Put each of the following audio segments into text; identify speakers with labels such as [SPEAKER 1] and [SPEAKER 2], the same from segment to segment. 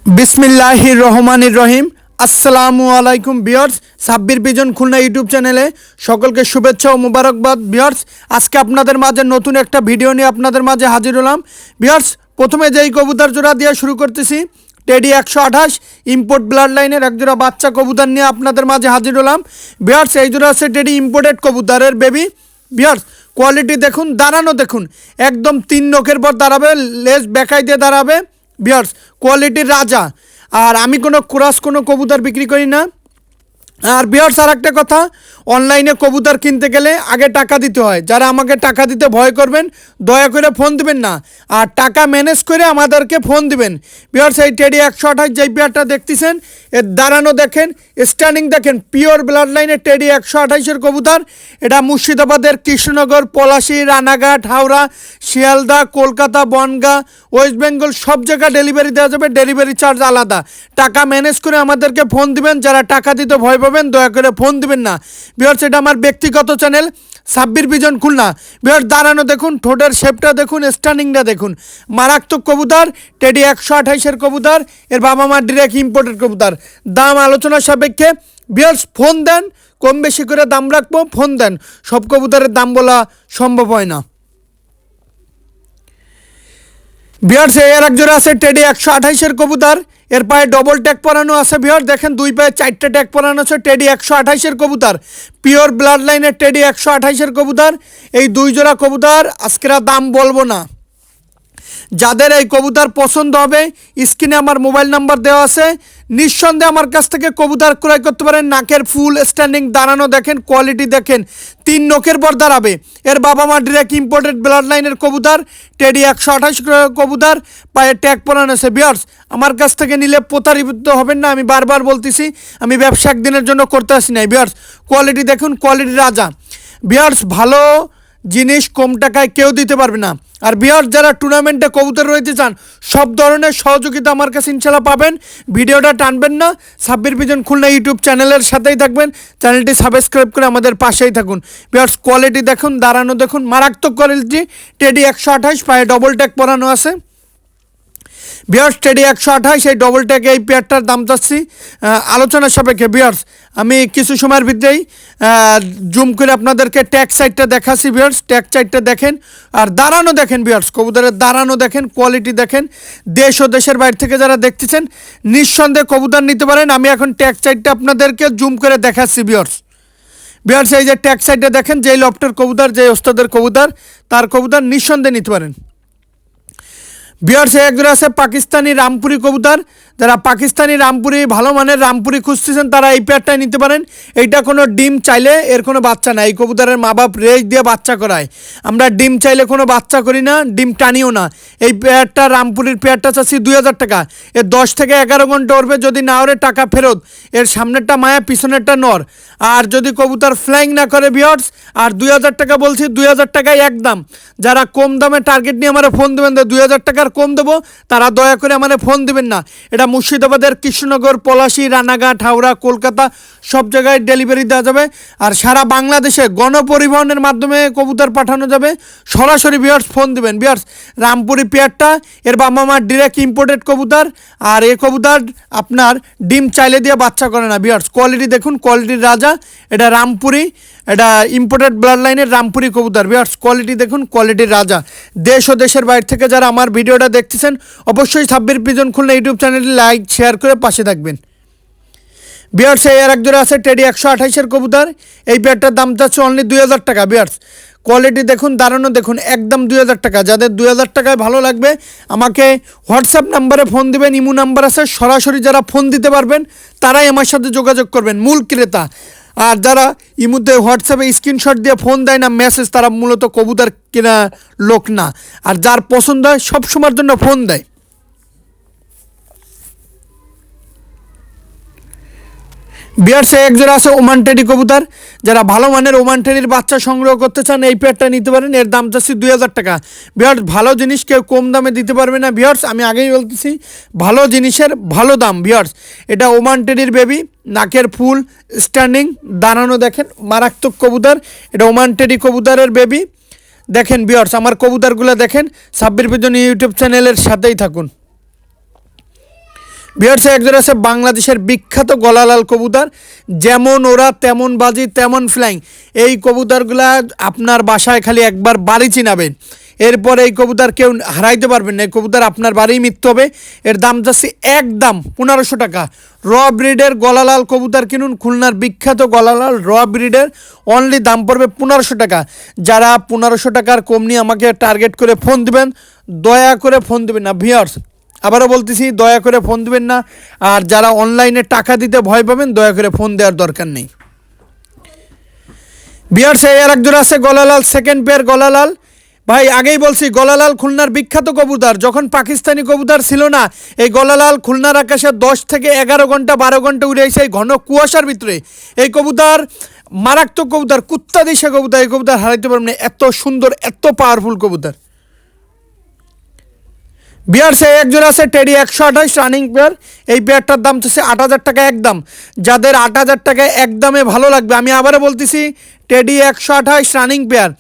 [SPEAKER 1] বিসমিল্লাহির রহমানির রহিম। আসসালামু আলাইকুম ভিউয়ার্স, সাব্বির বিজন খুলনা ইউটিউব চ্যানেলে সকলকে শুভেচ্ছা ও মুবারকবাদ। ভিউয়ার্স, আজকে আপনাদের মাঝে নতুন একটা ভিডিও নিয়ে আপনাদের মাঝে হাজির হলাম। ভিউয়ার্স, প্রথমে যেই কবুতর জোড়া দিয়ে শুরু করতেছি, টেডি 128 ইম্পোর্ট ব্লাড লাইনের একজোড়া বাচ্চা কবুতর নিয়ে আপনাদের মাঝে হাজির হলাম। ভিউয়ার্স, এই জোড়া আছে টেডি ইম্পোর্টেড কবুতরের বেবি। ভিউয়ার্স, কোয়ালিটি দেখুন, দাঁড়ানো দেখুন, একদম 3 নখের পর দাঁড়াবে, লেজ বেকাই দিয়ে দাঁড়াবে। ভিউয়ার্স, কোয়ালিটির রাজা। আর আমি কোনো ক্রস কোনো কবুতর বিক্রি করি না। আর ভিউয়ার্স, আর একটা কথা, অনলাইনে কবুতর কিনতে গেলে আগে টাকা দিতে হয়। যারা আমাকে টাকা দিতে ভয় করবেন, দয়া করে ফোন দিবেন না, আর টাকা ম্যানেজ করে আমাদেরকে ফোন দিবেন। ভিউয়ার্স, এই টেডি 128 যেই পেয়ারটা দেখতেছেন, এর দাঁড়ানো দেখেন, স্ট্যান্ডিং দেখেন, পিওর ব্লাড লাইনের টেডি 128-এর কবুতর। এটা মুর্শিদাবাদের কৃষ্ণনগর, পলাশী, রানাঘাট, হাওড়া, শিয়ালদা, কলকাতা, বনগাঁ, ওয়েস্ট বেঙ্গল সব জায়গায় ডেলিভারি দেওয়া যাবে। ডেলিভারি চার্জ আলাদা। টাকা ম্যানেজ করে আমাদেরকে ফোন দিবেন। যারা টাকা দিতে ভয় পাবেন, দয়া করে ফোন দিবেন না। ভিউয়ার্স, এটা আমার ব্যক্তিগত চ্যানেল সাব্বির বিজন খুলনা। ভিউয়ার্স, দাঁড়ানো দেখুন, ঠোঁটের শেপটা দেখুন, স্ট্যান্ডিংটা দেখুন, মারাত্মক কবুতর। টেডি 128-এর কবুতর, এর বাবা মা ডিরেক্ট ইম্পোর্টেড কবুতর। দাম আলোচনা সাপেক্ষে। ভিউয়ার্স, ফোন দেন, কম বেশি করে দাম রাখবো, ফোন দেন। সব কবুতরের দাম বলা সম্ভব হয় না। ভিউয়ার্স, এর এক জোড়া আছে টেডি 128-এর কবুতর। এর পায়ে ডবল ট্যাগ পরানো আছে। ভিউয়ার্স, দেখেন দুই পায়ে 4টে ট্যাগ পরানো আছে। টেডি 128-এর কবুতর, পিওর ব্লাড লাইনের টেডি 128-এর কবুতর। এই দুই জোড়া কবুতর আজকের দাম বলবো না। যাদের এই কবুতর পছন্দ হবে, স্ক্রিনে আমার মোবাইল নাম্বার দেওয়া আছে, নিঃসন্দেহে আমার কাছ থেকে কবুতর ক্রয় করতে পারেন। নাকের ফুল স্ট্যান্ডিং, দাঁড়ানো দেখেন, কোয়ালিটি দেখেন, 3 নখের পর দাঁড়াবে। এর বাবা মা ডিরেক্ট ইম্পোর্টেড ব্লাড লাইনের কবুতর। টেডি 128 কবুতর, পায়ে ট্যাগ পরানো আছে। ভিউয়ার্স, আমার কাছ থেকে নিলে প্রতারিত হবেন না। আমি বারবার বলতেছি, আমি ব্যবসা একদিনের জন্য করতে আসি নাই। ভিউয়ার্স, কোয়ালিটি দেখুন, কোয়ালিটি রাজা। ভিউয়ার্স, ভালো জিনিস কম টাকায় কেউ দিতে পারবে না। আর ভিউয়ার্স, যারা টুর্নামেন্টে কবুতর রইতে চান, সব ধরনের সহযোগিতা আমার কাছে ইনশাল্লাহ পাবেন। ভিডিওটা টানবেন না, সাব্বির বিজন খুলনা ইউটিউব চ্যানেলের সাথেই থাকবেন। চ্যানেলটি সাবস্ক্রাইব করে আমাদের পাশেই থাকুন। ভিউয়ার্স, কোয়ালিটি দেখুন, দাঁড়ানো দেখুন, মারাত্মক কোয়ালিটি। টেডি 128, পায়ে ডবল ট্যাগ পরানো আছে। ভিউয়ার্স, টেডি 128, এই ডবল ট্যাগ এই পেয়ারটার দাম চাচ্ছি আলোচনা সাপেক্ষে। ভিউয়ার্স, আমি কিছু সময়ের ভিতরেই জুম করে আপনাদেরকে ট্যাগ সাইডটা দেখাচ্ছি। ভিউয়ার্স, ট্যাগ সাইডটা দেখেন, আর দাঁড়ানো দেখেন। ভিউয়ার্স, কবুতরের দাঁড়ানো দেখেন, কোয়ালিটি দেখেন। দেশ ও দেশের বাইরে থেকে যারা দেখতেছেন, নিঃসন্দেহে কবুতর নিতে পারেন। আমি এখন ট্যাগ সাইডটা আপনাদেরকে জুম করে দেখাচ্ছি। ভিউয়ার্স, এই যে ট্যাগ সাইডটা দেখেন, যেই লফটের কবুতর, যেই ওস্তাদের কবুতর, তার কবুতর নিঃসন্দেহে নিতে পারেন। ভিউয়ার্স, এক জোড়া আছে পাকিস্তানি রামপুরি কবুতর। যারা পাকিস্তানি রামপুরি, ভালো মানের রামপুরি খুঁজতেছেন, তারা এই পেয়ারটাই নিতে পারেন। এইটা কোনো ডিম চাইলে এর কোনো বাচ্চা না। এই কবুতরের মা বাপ রেজ দিয়ে বাচ্চা করায়। আমরা ডিম চাইলে কোনো বাচ্চা করি না, ডিম টানিও না। এই পেয়ারটা, রামপুরির পেয়ারটা চাচ্ছি 2000 টাকা। এর 10 থেকে 11 ঘন্টা উঠবে। যদি না ওরে, টাকা ফেরত। এর সামনেরটা মায়া, পিছনেরটা নর। আর যদি কবুতর ফ্লাইং না করে ভিউয়ার্স, আর 2000 টাকা বলছি, 2000 টাকায় একদম। যারা কম দামে টার্গেট নিয়ে আমার ফোন দেবেন, 2000 টাকার কম দেবো, তারা দয়া করে আমার ফোন দিবেন না। এটা মুর্শিদাবাদের কৃষ্ণনগর, পলাশী, রানাঘাট, হাওড়া, কলকাতা সব জায়গায় ডেলিভারি দেওয়া যাবে। আর সারা বাংলাদেশে গণপরিবহনের মাধ্যমে কবুতর পাঠানো যাবে। সরাসরি ভিউয়ার্স ফোন দিবেন। ভিউয়ার্স, রামপুরি পেয়ারটা, এর বাবা মা ডিরেক্ট ইম্পোর্টেড কবুতর। আর এই কবুতর আপনার ডিম চাইলে দিয়ে বাচ্চা করে না। ভিউয়ার্স, কোয়ালিটি দেখুন, কোয়ালিটির রাজা। এটা রামপুরি, এটা ইম্পোর্টেড ব্লাড লাইনের রামপুরি কবুতর। ভিউয়ার্স, কোয়ালিটি দেখুন, কোয়ালিটির রাজা। দেশ ও দেশের বাইরে থেকে যারা আমার ভিডিওটা দেখতেছেন, অবশ্যই সাব্বির বিজন খুলনা ইউটিউব চ্যানেলটি লাইক শেয়ার করে পাশে থাকবেন। ভিউয়ার্স, এর এক জোড়া আছে টেডি 128-এর কবুতর। এই পেয়ারটার দাম যাচ্ছে অনলি 2000 টাকা। ভিউয়ার্স, কোয়ালিটি দেখুন, দাঁড়ানো দেখুন, একদম 2000 টাকা। যাদের 2000 টাকায় ভালো লাগবে, আমাকে হোয়াটসঅ্যাপ নাম্বারে ফোন দিবেন। ইমো নাম্বার আছে, সরাসরি যারা ফোন দিতে পারবেন তারাই আমার সাথে যোগাযোগ করবেন, মূল ক্রেতা। আর যারা ইমুতে হোয়াটসঅ্যাপে স্ক্রিনশট দিয়ে ফোন দেয় না, মেসেজ, তারা মূলত কবুতর কেনা লোক না। আর যার পছন্দ হয়, সব সময়ের জন্য ফোন দেয়। ভিউয়ার্স, এক জোড়া আছে ওমান টেডি কবুতর। যারা ভালো মানের ওমান টেডির বাচ্চা সংগ্রহ করতে চান, এই পেয়ারটা নিতে পারেন। এর দাম চাচ্ছি 2000 টাকা। ভিউয়ার্স, ভালো জিনিস কেউ কম দামে দিতে পারবে না। ভিউয়ার্স, আমি আগেই বলতেছি, ভালো জিনিসের ভালো দাম। ভিউয়ার্স, এটা ওমান টেডির বেবি, নাকের ফুল স্ট্যান্ডিং, দাঁড়ানো দেখেন, মারাত্মক কবুতর। এটা ওমান টেডি কবুতরের বেবি। দেখেন ভিউয়ার্স, আমার কবুতরগুলো দেখেন। সাব্বির বিজন ইউটিউব চ্যানেলের সাথেই থাকুন। ভিউয়ার্স একজোড়া আছে বাংলাদেশের বিখ্যাত গলালাল কবুতর, যেমন ওরা তেমন বাজি তেমন ফ্লাইং। এই কবুতরগুলা আপনার বাসায় খালি একবার বাড়ি চিনাবেন, এরপর এই কবুতর কেউ হারাইতে পারবেন না। এই কবুতর আপনার বাড়িই মৃত্যু হবে। এর দাম যাচ্ছে একদম 1500 টাকা। র ব্রিডের গলালাল কবুতর কিনুন, খুলনার বিখ্যাত গলালাল র ব্রিডের অনলি দাম পড়বে 1500 টাকা। যারা 1500 টাকার কম নিয়ে আমাকে টার্গেট করে ফোন দিবেন, দয়া করে ফোন দিবেন না ভিউয়ার্স। আবারও বলতেছি, দয়া করে ফোন দিবেন না। আর যারা অনলাইনে টাকা দিতে ভয় পাবেন, দয়া করে ফোন দেওয়ার দরকার নেই। ভিউয়ার্স এর এক জোড়া আছে গলালাল, সেকেন্ড পেয়ার গলালাল। ভাই আগেই বলছি, গলালাল খুলনার বিখ্যাত কবুতর। যখন পাকিস্তানি কবুতর ছিল না, এই গলালাল খুলনার আকাশে 10 থেকে 11 ঘন্টা 12 ঘন্টা উড়ে এসে এই ঘন কুয়াশার ভিতরে। এই কবুতর মারাত্মক কবুতর, কুত্তা দিশা কবুতর। এই কবুতর হারাইতে পারবেন না, এত সুন্দর এত পাওয়ারফুল কবুতর। ভিউয়ার্স এক জোড়া আছে টেডি 128 রানিং পেয়ার। এই পেয়ারটার দাম হচ্ছে 8000 টাকা একদম। যাদের 8000 টাকায় একদমে ভালো লাগবে, আমি আবারও বলতেছি, টেডি 128 রানিং পেয়ার।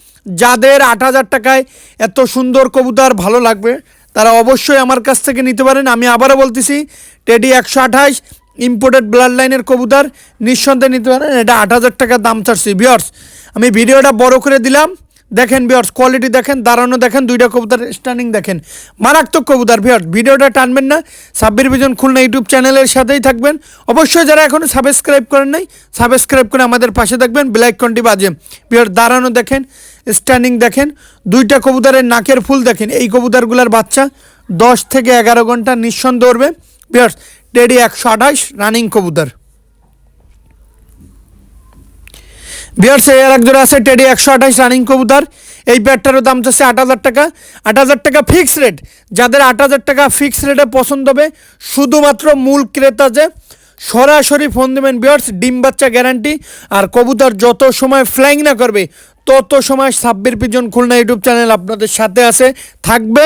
[SPEAKER 1] যাদের 8000 টাকায় এত সুন্দর কবুতর ভালো লাগবে, তারা অবশ্যই আমার কাছ থেকে নিতে পারেন। আমি আবারও বলতেছি, টেডি 128 ইম্পোর্টেড ব্লাড লাইনের কবুতর, নিঃসন্দেহে নিতে পারেন। এটা 8000 টাকা দাম চাচ্ছি। ভিউয়ার্স আমি ভিডিওটা বড় করে দিলাম, দেখেন ভিউয়ার্স, কোয়ালিটি দেখেন, দাঁড়ানো দেখেন, দুইটা কবুতর স্টার্নিং দেখেন, মারাত্মক কবুতর। ভিউয়ার্স ভিডিওটা টানবেন না, সাব্বির ভিজন খুলনা ইউটিউব চ্যানেলের সাথেই থাকবেন। অবশ্যই যারা এখনও সাবস্ক্রাইব করেন নাই, সাবস্ক্রাইব করে আমাদের পাশে থাকবেন, বেল আইকনটি বাজে। ভিউয়ার্স দাঁড়ানো দেখেন, স্ট্যান্ডিং দেখেন, দুইটা কবুতরের নাকের ফুল দেখেন। এই কবুতরগুলোর বাচ্চা 10 থেকে 11 ঘন্টা নিঃসন্দেহে উড়বে। ভিউয়ার্স টেডি 128 রানিং কবুতর। ভিউয়ার্স এর এক জোড়া আছে টেডি 128 রানিং কবুতর। এই পেয়ারটারও দাম হচ্ছে 8000 টাকা। 8000 টাকা ফিক্স রেট। যাদের 8000 টাকা ফিক্স রেটে পছন্দ হবে, শুধুমাত্র মূল ক্রেতা যে সরাসরি ফোন দেবেন। ভিউয়ার্স ডিম বাচ্চা গ্যারান্টি। আর কবুতর যত সময় ফ্লাইং না করবে, তত সময় Sabbir pigeon Khulna YouTube channel আপনাদের সাথে আছে, থাকবে।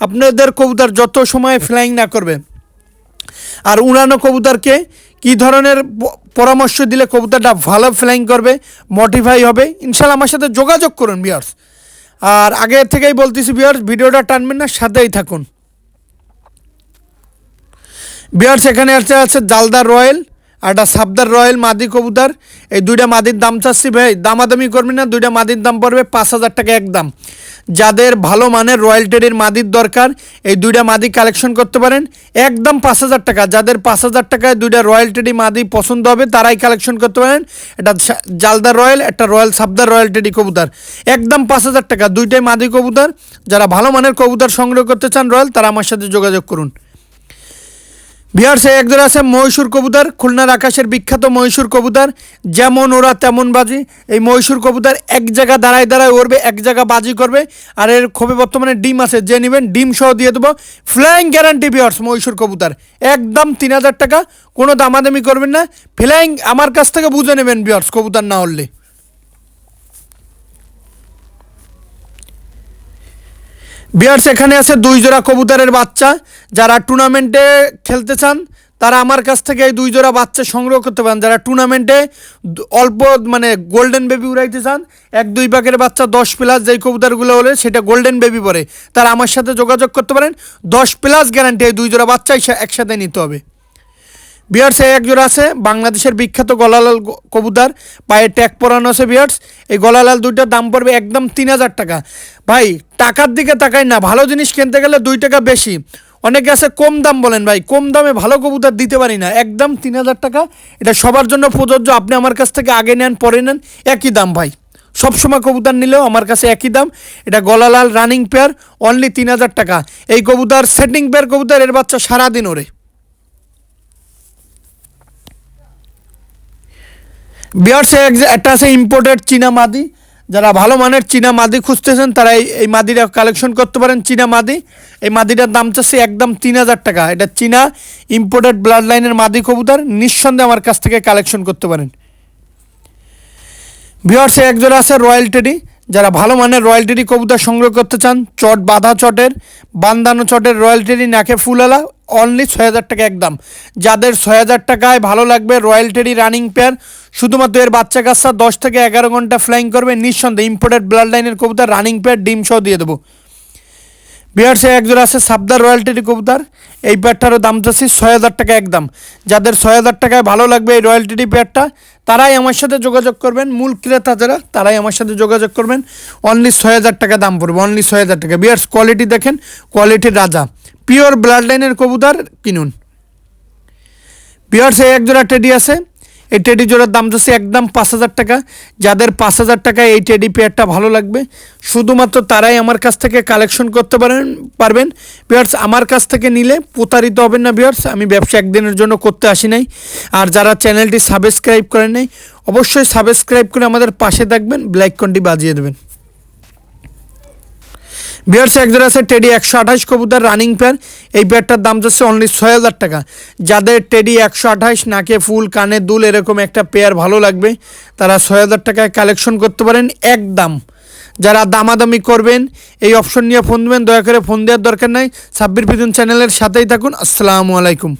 [SPEAKER 1] আপনাদের কবুতর যত সময় ফ্লাইং না করবে। আর উড়ানো কবুতরকে কি ধরনের পরামর্শ দিলে কবুতরটা ভালো ফ্লাইং করবে, মডিফাই হবে, ইনশাল্লাহ আমার সাথে যোগাযোগ করুন ভিউয়ার্স। আর আগে থেকেই বলতেছি ভিউয়ার্স, ভিডিওটা টানবেন না, সাথেই থাকুন। ভিউয়ার্স এখানে আছে জালদার রয়্যাল আর একটা সাবদার রয়্যাল মাদি কবুতর। এই দুইটা মাদির দাম চাচ্ছি ভাই, দামাদামি করবেন না, দুইটা মাদির দাম পড়বে 5000 টাকা একদম। যাদের ভালো মানের রয়্যাল টেডির মাদির দরকার, এই দুইটা মাদি কালেকশন করতে পারেন একদম 5000 টাকা। যাদের 5000 টাকায় দুইটা রয়্যাল টেডি মাদি পছন্দ হবে, তারাই কালেকশন করতে পারেন। এটা জালদার রয়্যাল, একটা রয়্যাল সাবদার রয়্যাল টেডি কবুতর, একদম 5000 টাকা, দুইটাই মাদি কবুতর। যারা ভালো মানের কবুতর সংগ্রহ করতে চান রয়্যাল, তারা আমার সাথে যোগাযোগ করুন। ভিউয়ার্স এক জোড়া আছে মহীশূর কবুতর, খুলনার আকাশের বিখ্যাত মহীশূর কবুতর, যেমন ওরা তেমন বাজি। এই মহীশূর কবুতর এক জায়গা দাঁড়ায় দাঁড়ায় উড়বে, এক জায়গা বাজি করবে। আর এর খুবই বর্তমানে ডিম আছে, যে নেবেন ডিম সহ দিয়ে দেবো, ফ্লাইং গ্যারান্টি। ভিউয়ার্স মহীশূর কবুতর একদম 3000 টাকা, কোনো দামাদামি করবেন না, ফ্লাইং আমার কাছ থেকে বুঝে নেবেন ভিউয়ার্স, কবুতর না হলে। ভিউয়ার্স এখানে আছে 2 জোড়া কবুতরের বাচ্চা। যারা টুর্নামেন্টে খেলতে চান, তারা আমার কাছ থেকে এই 2 জোড়া বাচ্চা সংগ্রহ করতে পারেন। যারা টুর্নামেন্টে অল্প মানে গোল্ডেন বেবি উড়াইতে চান, 1-2 পাকের বাচ্চা 10+ যেই কবুতরগুলো হলে সেটা গোল্ডেন বেবি পড়ে, তারা আমার সাথে যোগাযোগ করতে পারেন। 10+ গ্যারান্টি, এই 2 জোড়া বাচ্চা একসাথে নিতে হবে। ভিউয়ার্স এক জোড়া আছে বাংলাদেশের বিখ্যাত গলালাল কবুতর, পায়ে ট্যাগ পরানো আছে। ভিউয়ার্স এই গলালাল দুইটার দাম পড়বে একদম 3000 টাকা। ভাই টাকার দিকে তাকাই না, ভালো জিনিস কিনতে গেলে 2 টাকা বেশি। অনেকে আছে কম দাম বলেন, ভাই কম দামে ভালো কবুতর দিতে পারি না, একদম 3000 টাকা। এটা সবার জন্য প্রযোজ্য। আপনি আমার কাছ থেকে আগে নেন পরে নেন, একই দাম ভাই। সবসময় কবুতর নিলেও আমার কাছে একই দাম। এটা গলালাল রানিং পেয়ার, অনলি 3000 টাকা। এই কবুতর সেটিং পেয়ার কবুতর, এর বাচ্চা সারাদিন ওরে। ভিউয়ার্স একটা আছে ইম্পোর্টেড চীনা মাদি। যারা ভালো মানের চীনা মাদি খুঁজতেছেন, তারা এই মাদিটা কালেকশন করতে পারেন। চীনা মাদি, এই মাদিটার দাম চাচ্ছে একদম 3000 টাকা। এটা চীনা ইম্পোর্টেড ব্লাড লাইনের মাদি কবুতর, নিঃসন্দেহে আমার কাছ থেকে কালেকশন করতে পারেন। ভিউয়ার্স এক জোড়া আছে রয়্যাল টেডি। যারা ভালো মানের রয়্যাল টেডি কবুতর সংগ্রহ করতে চান, চট বাঁধা চটের, বান্দানো চটের রয়্যাল টেডি, নাকে ফুলালা, অনলি 6000 টাকা একদম। যাদের 6000 টাকায় ভালো লাগবে রয়্যাল টেডি রানিং পেয়ার, শুধুমাত্র এর বাচ্চা কাচ্চা 10 থেকে 11 ঘন্টা ফ্লাইং করবে, নিঃসন্দেহে ইম্পোর্টেড ব্লাড লাইনের কবুতর, রানিং পেয়ার, ডিম সহ দিয়ে দেবো। বিহার সে একজোড়া আছে সাবদার রয়্যালটি কবুতর, এই পেয়ারটারও দাম চাচ্ছি 6,000 টাকা একদম। যাদের 6,000 টাকায় ভালো লাগবে এই রয়্যালটি পেয়ারটা তারাই আমার সাথে যোগাযোগ করবেন, মূল ক্রেতা যারা তারাই আমার সাথে যোগাযোগ করবেন। অনলি 6,000 টাকা দাম পড়বে, অনলি 6,000 টাকা। বিয়ার্স কোয়ালিটি দেখেন, কোয়ালিটির রাজা, পিওর ব্লাড লাইনের কবুতর কিনুন। বিয়ার্স এই একজোড়া টেডি আছে, এই টেডি জোড়ার দাম যাচ্ছে একদম 5,000 টাকা। যাদের 5,000 টাকায় এই টেডি পেয়ারটা ভালো লাগবে শুধুমাত্র তারাই আমার কাছ থেকে কালেকশন করতে পারবেন। বিয়ার্স আমার কাছ থেকে নিলে প্রতারিত হবেন না। বিয়ার্স আমি ব্যবসা একদিনের জন্য করতে আসি নাই। আর যারা চ্যানেলটি সাবস্ক্রাইব করেন নাই অবশ্যই সাবস্ক্রাইব করে আমাদের পাশে থাকবেন, ব্ল্যাক কন্টি বাজিয়ে দেবেন। বিয়ার্স একজোড়া আছে টেডি 128 কবুতর রানিং পেয়ার, এই পেয়ারটার দাম যাচ্ছে অনলি 6,000 টাকা। যাদের টেডি 128 নাকে ফুল কানে দুল এরকম একটা পেয়ার ভালো লাগবে তারা 6,000 টাকায় কালেকশন করতে পারেন একদম। যারা দামাদামি করবেন এই অপশন নিয়ে ফোন দেবেন, দয়া করে ফোন দেওয়ার দরকার নাই। সাব্বির পিছন চ্যানেলের সাথেই থাকুন। আসসালামু আলাইকুম।